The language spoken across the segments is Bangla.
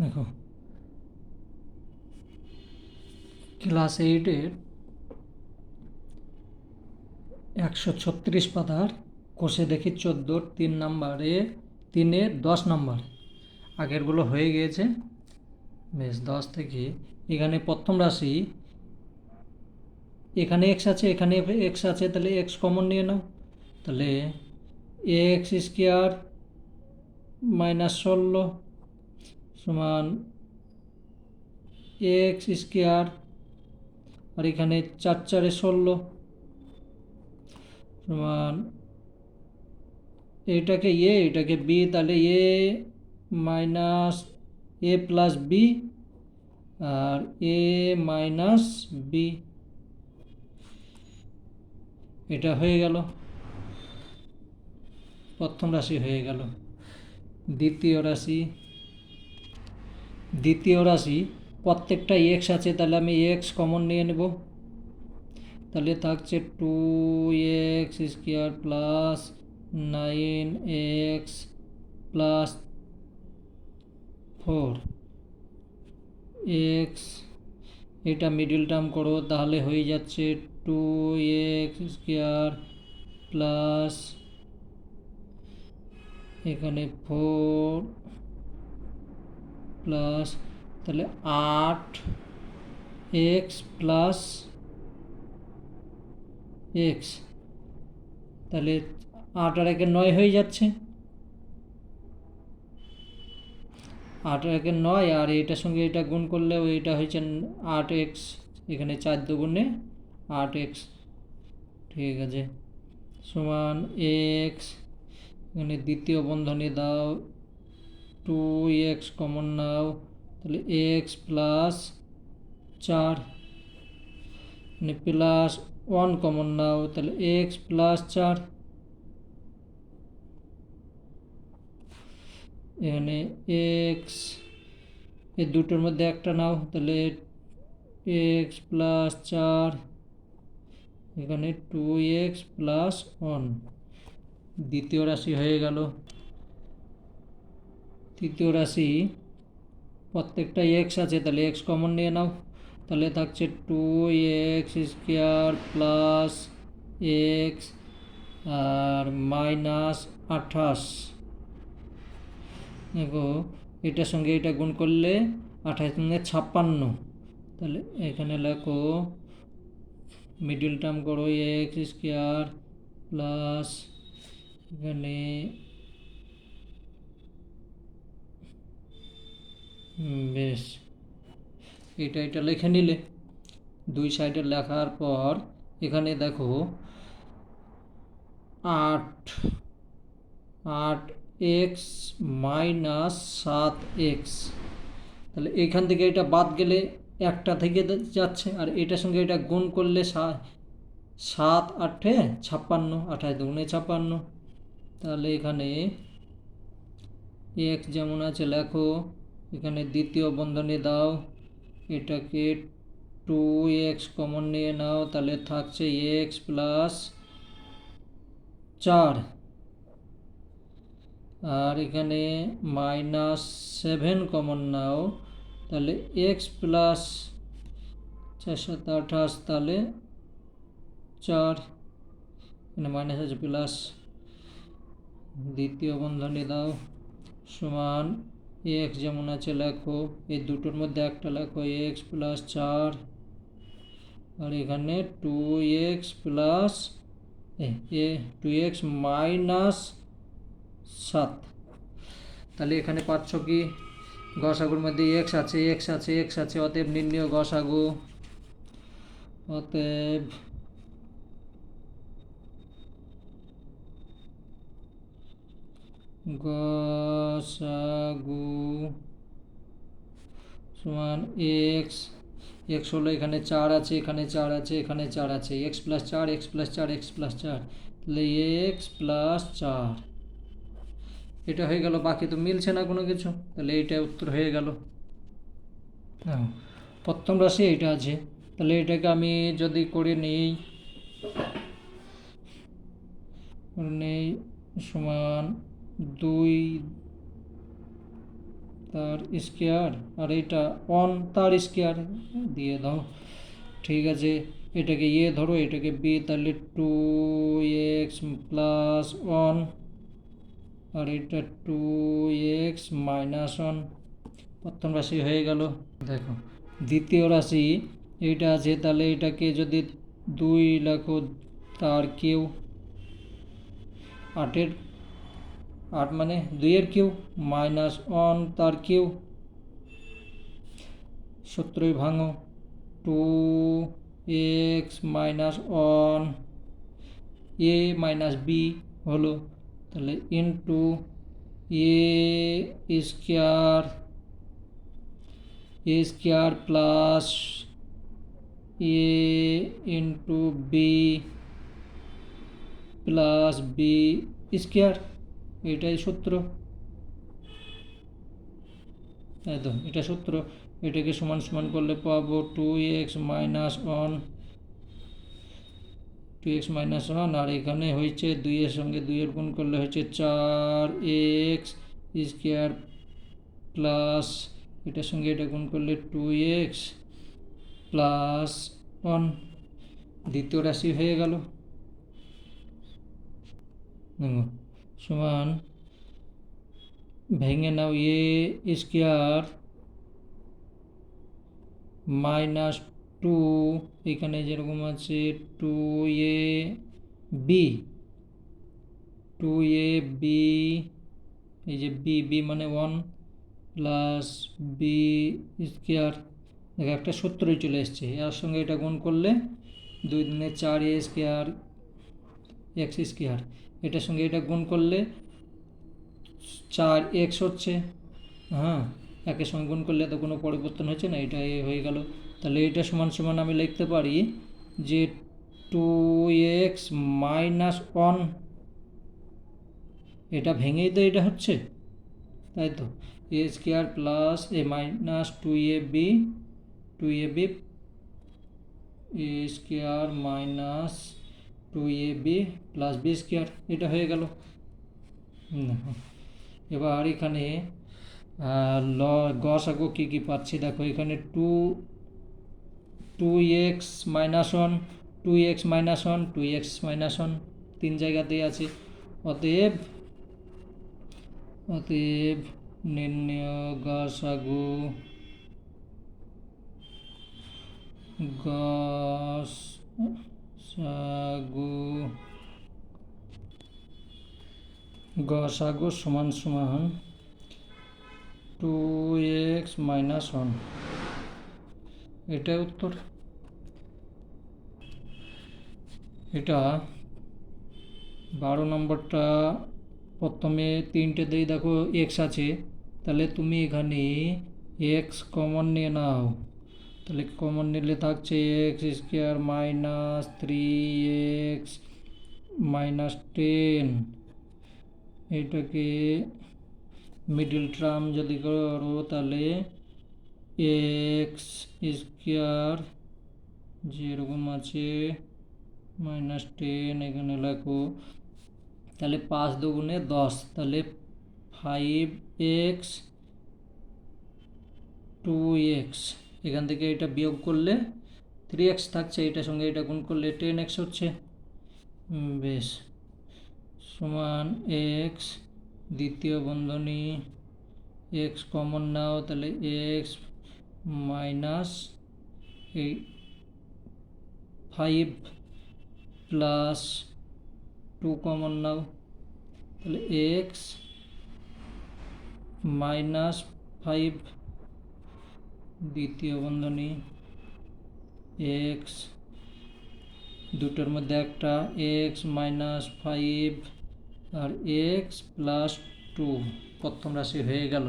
দেখো ক্লাস 8-এর 136 পাতার কোষে দেখি 14 3 নম্বরে 3-এর 10 নম্বর আগেরগুলো হয়ে গিয়েছে। বেশ 10 থেকে এখানে প্রথম রাশি, এখানে এক্স আছে এখানে এক্স আছে, তাহলে এক্স কমন নিয়ে নাও। তাহলে এক্স স্কোয়ার -16 সমান এক্স স্কোয়ার, আর এখানে 4 4 16 সমান এটাকে এটাকে বি, তাহলে এ মাইনাস এ প্লাস বি আর এ মাইনাস বি, এটা হয়ে গেল, প্রথম রাশি হয়ে গেল। দ্বিতীয় রাশি প্রত্যেকটা এক্স আছে, তাহলে আমি এক্স কমন নিয়ে নেব। তাহলে থাকছে 2x square plus 9x plus 4x, এটা মিডিল টার্ম করো, তাহলে হয়ে যাচ্ছে 2x স্কোয়ার প্লাস এখানে 4 প্লাস তাহলে 8x প্লাস এক্স, তাহলে 8 আর 1 9 হয়ে যাচ্ছে, 8 আর 1 9, আর এটার সঙ্গে এটা গুণ করলে এটা হয়েছে 8x, এখানে 4 দুগুণে 8x, ঠিক আছে, সমান এক্স, এখানে দ্বিতীয় বন্ধনী দাও, 2x কমন নাও, তাহলে এক্স প্লাস 4, মানে প্লাস 1 কমন নাও, তাহলে এক্স প্লাস 4, এখানে এক্স, এই দুটোর মধ্যে একটা নাও, তাহলে এক্স প্লাস 4, এখানে 2x প্লাস 1, দ্বিতীয় রাশি হয়ে গেল। তৃতীয় রাশি প্রত্যেকটা এক্স আছে, তাহলে এক্স কমন নিয়ে নাও, তাহলে থাকছে 2x স্কোয়ার প্লাস এক্স আর মাইনাস 28, দেখো এটার সঙ্গে এটা গুণ করলে 28 সঙ্গে 56, তাহলে এখানে লেখো মিডিল টার্ম করো এক্স স্কোয়ার প্লাস এখানে বেশ এটা লিখে নিলে, দুই সাইডে লেখার পর এখানে দেখো 8x মাইনাস 7x, তাহলে এখান থেকে এটা বাদ গেলে একটা থেকে যাচ্ছে, আর এটার সঙ্গে এটা গুণ করলে 7 8 56, 28 দুগুণে 56, তাহলে এখানে এক্স যেমন আছে লেখো, এখানে দ্বিতীয় বন্ধনী দাও, এটাকে 2x কমন নিয়ে নাও, তাহলে থাকছে এক্স প্লাস 4, আর এখানে -7 কমন নাও, তাহলে এক্স প্লাস 4 7 28, তাহলে 4, এখানে মাইনাস আছে প্লাস, দ্বিতীয় বন্ধনী দাও সমান এক্স যেমন আছে লেখো, এই দুটোর মধ্যে একটা লেখো এক্স প্লাস 4, আর এখানে 2x প্লাস 2x মাইনাস 7, তাহলে এখানে পাচ্ছ কি গসাগুর মধ্যে এক্স আছে, অতএব নির্ণয় গসাগু, অতএব গসাগু সমান এক্স হলো এখানে 4 আছে, এখানে 4 আছে, এখানে 4 আছে, এক্স প্লাস 4 তাহলে এক্স প্লাস 4, এটা হয়ে গেল। বাকি তো মিলছে না কোনো কিছু, তাহলে এইটা উত্তর হয়ে গেল। প্রথম রাশি এইটা আছে, তাহলে এটাকে আমি যদি করে নিই সমান 2 তার স্কোয়ার, আর এটা অন তার স্কোয়ার দিয়ে দাও। ঠিক আছে, এটাকে এ ধরো, এটাকে বি, তাহলে 2x প্লাস 1, আর এটা 2x মাইনাস 1। প্রথম রাশি হয়ে গেল। দেখো দ্বিতীয় রাশি এইটা আছে, তাহলে এটাকে যদি 2 লেখো তার কিউ, 8 মানে 2 কিউ, মাইনাস 1 তার কিউ, সূত্রই ভাঙো, 2x মাইনাস 1 এ মাইনাস বি হলো, তাহলে ইন্টু এ স্কোয়ার প্লাস এ into B plus B square, এটাই সূত্র। একদম এটা সূত্র। এটাকে সমান সমান করলে পাবো 2x মাইনাস 1, আর এখানে হয়েছে 2 এর সঙ্গে 2 এর গুণ করলে হচ্ছে 4x স্কোয়ার প্লাস এটার সঙ্গে এটা গুণ করলে 2x প্লাস 1। দ্বিতীয় রাশি হয়ে গেল। সমান ভেঙে নাও, এ স্কোয়ার মাইনাস 2, এখানে যেরকম আছে 2ab, এই যে বি মানে 1 প্লাস বি স্কোয়ার, দেখো একটা সূত্রই চলে এসছে, এর সঙ্গে এটা গুণ করলে 2 দুগুণে 4 এ স্কোয়ার এক্স স্কোয়ার, এটার সঙ্গে এটা গুণ করলে 4x হচ্ছে। হ্যাঁ, একের সঙ্গে গুণ করলে তো কোনো পরিবর্তন হচ্ছে না, এটা হয়ে গেল। তাহলে এটা সমান সমান আমি লিখতে পারি যে 2x মাইনাস 1, এটা ভেঙেই তো এটা হচ্ছে, তাই তো, এ স্কোয়ার প্লাস এ মাইনাস 2ab এ square minus 2ab plus B square, এটা হয়ে গেল। এবার এখানে গসাগু কী কী পাচ্ছি দেখো, এখানে 2x minus 1, 2x minus 1, 2x minus 1 তিন জায়গাতেই আছে। অতএব নির্ণয় গসাগু সমান সমান 2x মাইনাস 1, এটাই উত্তর। এটা 12 নম্বরটা প্রথমে 3টে দিয়ে দেখো x আছে, তাহলে তুমি এখানে x কমন নিয়ে নাও, তাহলে কমন নিলে থাকছে x square minus 3x minus 10, এটাকে মিডিল টার্ম যদি করো তাহলে x স্কোয়ার যেরকম আছে মাইনাস 10 এখানে লেখো, তাহলে 5 দুগুণে 10, তাহলে 5x 2x, এখান থেকে এটা বিয়োগ করলে 3x থাকছে, এটার সঙ্গে এটা গুণ করলে 10x হচ্ছে। বেশ, সমান x, দ্বিতীয় বন্ধনী x কমন নাও, তাহলে x মাইনাস 5 প্লাস 2 কমন নাও, তাহলে x মাইনাস 5, দ্বিতীয় বন্ধনী x, দুটোর মধ্যে একটা x মাইনাস 5 আর x প্লাস 2, প্রথম রাশি হয়ে গেল।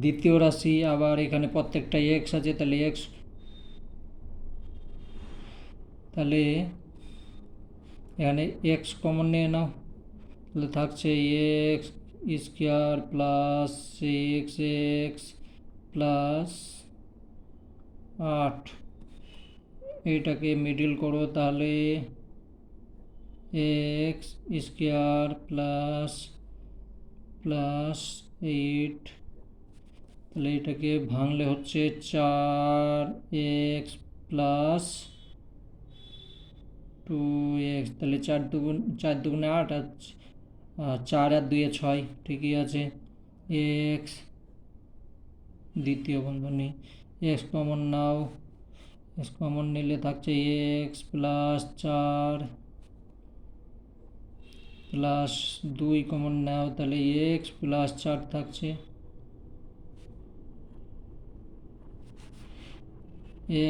দ্বিতীয় রাশি আবার এখানে প্রত্যেকটা x আছে, তাহলে এখানে x কমন নিয়ে নাও, তাহলে থাকছে x square plus 6x plus 8, এইটাকে মিডিল করো, তাহলে x স্কোয়ার প্লাস 8 তাহলে এটাকে ভাঙলে হচ্ছে 4x প্লাস 2x, তাহলে 4 দুগুণে 8 আর 4 আর 2 6, ঠিকই আছে। এক্স দ্বিতীয় বন্ধনী, এক্স কমন নাও, এক্স কমন নিলে থাকছে এক্স প্লাস 4 প্লাস 2 কমন নাও, তাহলে এক্স প্লাস 4 থাকছে।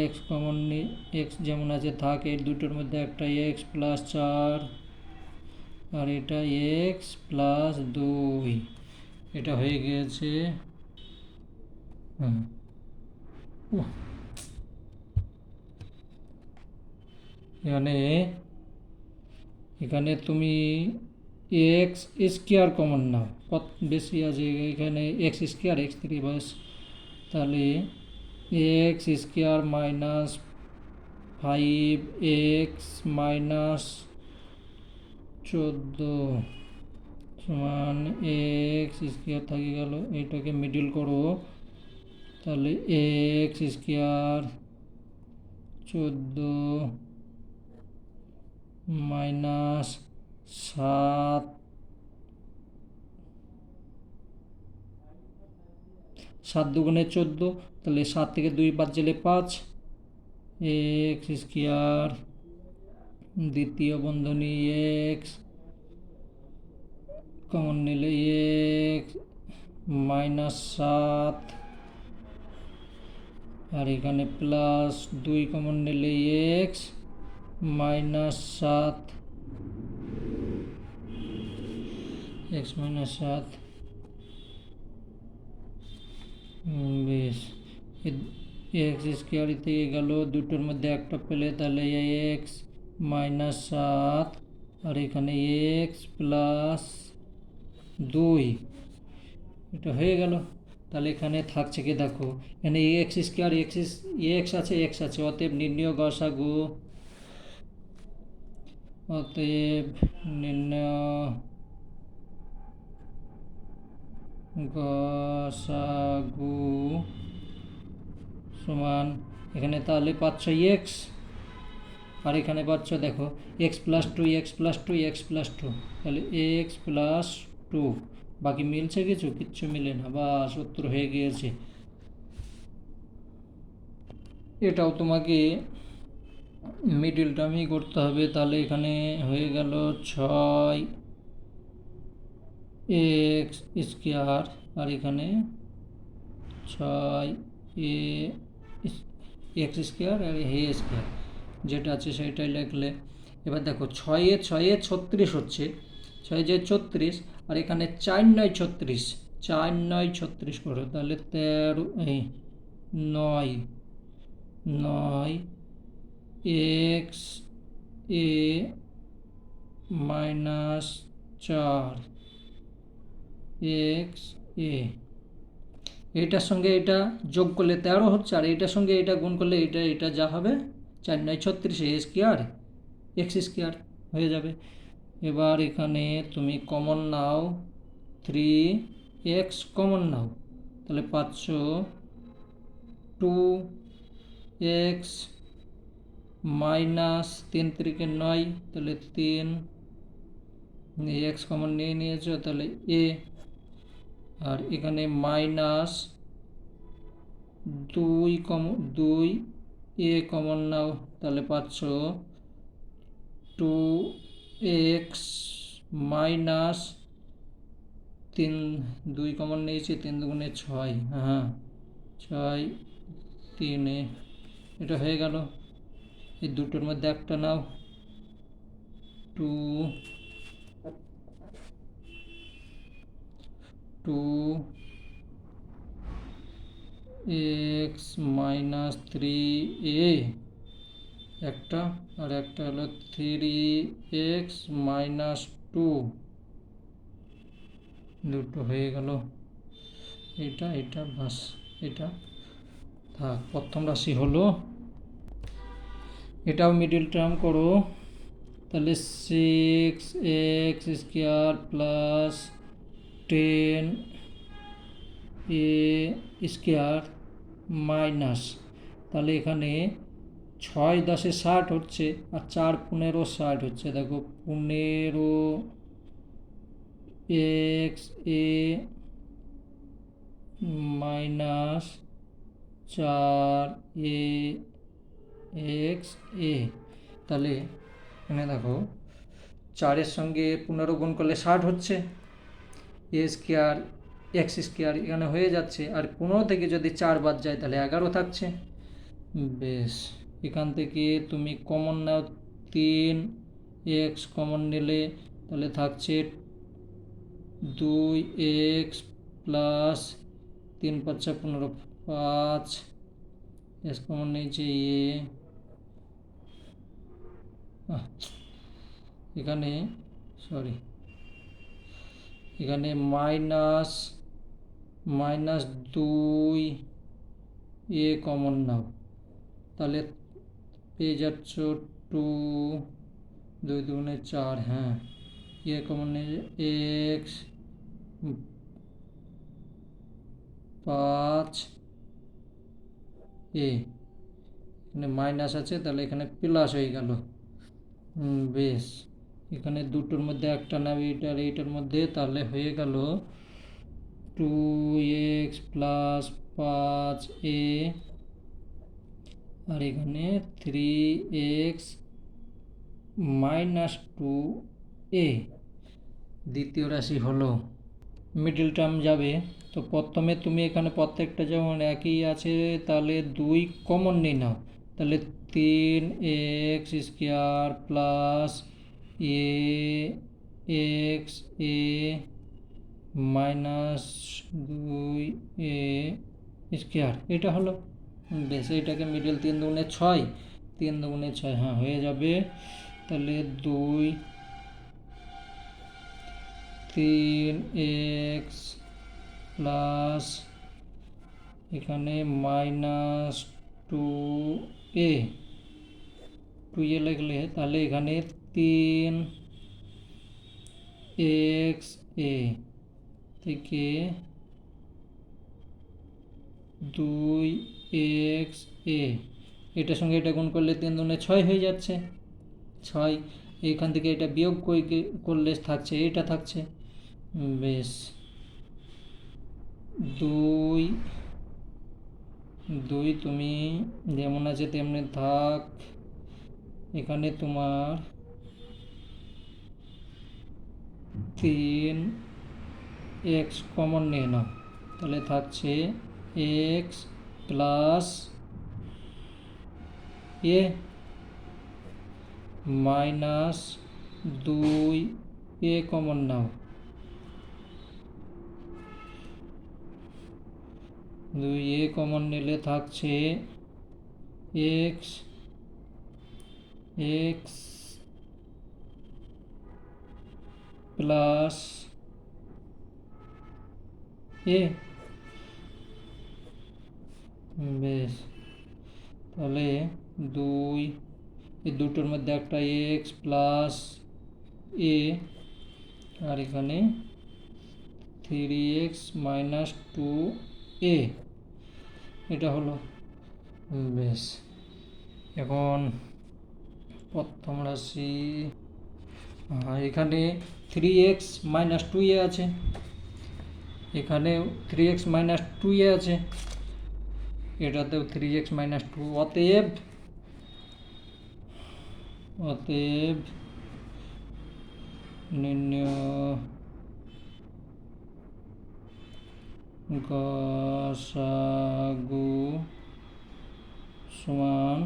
এক্স কমন এক্স যেমন আছে থাক, এই দুটোর মধ্যে একটা এক্স প্লাস 4 আর এটা এক্স প্লাস 2, এটা হয়ে গিয়েছে। হ্যাঁ, এখানে তুমি এক্স স্কোয়ার কমন নাও, কত বেশি আছে এখানে, এক্স স্কোয়ার এক্স 3 বাস, তাহলে x square minus 5x minus 14 সমান এক্স স্কোয়ার থাকি গেল, এইটাকে মিডিল করো, তাহলে এক্স স্কোয়ার 14 মাইনাস 7, 7 দুগুণে 14, তাহলে 7 থেকে 2 বাদ গেলে 5, এক্স স্কোয়ার দ্বিতীয় বন্ধনী এক্স কমন নিলে এক্স মাইনাস 7 আর এখানে প্লাস 2 কমন নিলে এক্স মাইনাস 7, এক্স মাইনাস 7 বেশ। এক্স স্কোয়ার থেকে গেল, দুটোর মধ্যে একটা পেলে, তাহলে এক্স মাইনাস 7 আর এখানে এক্স প্লাস 2, এটা হয়ে গেল। তাহলে এখানে থাকছে কি দেখো, এখানে এক্স স্কোয়ার এক্স আছে, এক্স আছে, অতএব নির্ণয় গসাগু, অতএব নির্ণয় গসাগু সমান, এখানে তাহলে পাচ্ছ এক্স আর এখানে পাচ্ছ দেখো x plus 2 x plus 2 x plus 2, তাহলে এক্স প্লাস 2, বাকি মিলছে কিচ্ছু মিলে না, বাস উত্তর হয়ে গিয়েছে। এটাও তোমাকে মিডিল টার্মই করতে হবে, তাহলে এখানে হয়ে গেল 6 এক্স স্কোয়ার আর এখানে 6 এক্স স্কোয়ার আর এ স্কোয়ার, যেটা আছে সেটাই লিখলে। এবার দেখো 6 36 হচ্ছে, 6 যে 36 আর এখানে 4 9 36, 4 9 36 করো, তাহলে 13 9 এক্স এ মাইনাস 4 এক্স এ, এইটার সঙ্গে এটা যোগ করলে 13 হচ্ছে, আর এইটার সঙ্গে এটা গুণ করলে এটা যা হবে 4 9 36 এ স্কোয়ার এক্স স্কোয়ার হয়ে যাবে। এবার এখানে তুমি কমন নাও, 3x কমন নাও, তাহলে পাচ্ছ 2x মাইনাস 3 3 9, তাহলে 3 এক্স কমন নিয়ে নিয়েছো, তাহলে এ, আর এখানে মাইনাস 2 এ কমন নাও, তাহলে পাচ্ছ 2x মাইনাস 3 2 কমন নিয়েছি, 3 দুগুণে 6, হ্যাঁ 6 3, এটা হয়ে গেল। এই দুটোর মধ্যে একটা নাও, 2x মাইনাস 3a একটা, আর একটা হলো 3x মাইনাস 2, দুটো হয়ে গেল। এটা বাস, এটা থাক। প্রথম রাশি হলো, এটাও মিডিল টার্ম করো, তাহলে 6x স্কোয়ার প্লাস 10 এ স্কোয়ার মাইনাস, তাহলে এখানে 6 10 60 হচ্ছে, আর 4 15 60 হচ্ছে। দেখো 15 এক্স এ মাইনাস 4 এ এক্স এ, তাহলে এখানে দেখো 4-এর সঙ্গে 15 গুণ করলে 60 হচ্ছে, এ স্কোয়ার এক্স স্কোয়ার এখানে হয়ে যাচ্ছে, আর 15 থেকে যদি 4 বাদ যায় তাহলে 11 থাকছে। বেশ, এখান থেকে তুমি কমন নাও, 3 এক্স কমন নিলে তাহলে থাকছে 2 এক্স প্লাস 3 5 15 5 এক্স কমন নিয়েছে এখানে সরি এখানে মাইনাস 2 এ কমন নাও, তাহলে পেয়ে যাচ্ছ 2 2 2 4, হ্যাঁ এ কমন নিয়ে এক্স 5 এ, এখানে মাইনাস আছে তাহলে এখানে প্লাস হয়ে গেল। বেশ, এখানে দুটোর মধ্যে একটা নেবে এইটার মধ্যে, তাহলে হয়ে গেল 2x প্লাস 5a, আর এখানে 3x মাইনাস 2a। দ্বিতীয় রাশি হলো, মিডল টার্ম যাবে, তো প্রথমে তুমি এখানে প্রত্যেকটা যেমন একই আছে তাহলে 2 কমন নিয়ে নাও, তাহলে 3x স্কোয়ার প্লাস এ এক্স এ মাইনাস 2 এ স্কোয়ার, এটা হলো। বেশ, এটাকে মিডল 3 দুগুণে 6, 3 দুগুণে 6, হ্যাঁ হয়ে যাবে। তাহলে 2 3x প্লাস এখানে মাইনাস 2a লিখলে তাহলে এখানে 3x a থেকে 2x a, এটার সঙ্গে এটা গুণ করলে 3 দুগুণে 6 হয়ে যাচ্ছে, 6। এখান থেকে এটা বিয়োগ করলে থাকছে, এটা থাকছে। বেশ, 2 তুমি যেমন আছে তেমনি থাক, এখানে তোমার 3x কমন নিয়ে নাও, তাহলে থাকছে x প্লাস এ মাইনাস 2a কমন নাও, 2a কমন নিলে থাকছে x প্লাস এ। বেশ, তাহলে 2 এই দুটোর মধ্যে একটা এক্স প্লাস এ, আর এখানে 3x মাইনাস 2a, এটা হলো। বেশ, এখন প্রথম রাশি, এখানে 3x মাইনাস 2a আছে, এখানে 3x মাইনাস 2a আছে, এটাতেও 3x মাইনাস 2, অতএব নির্ণয় গসাগু সমান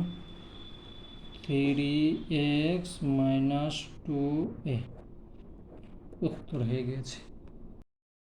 3x মাইনাস 2a, উত্তর হয়ে গেছে।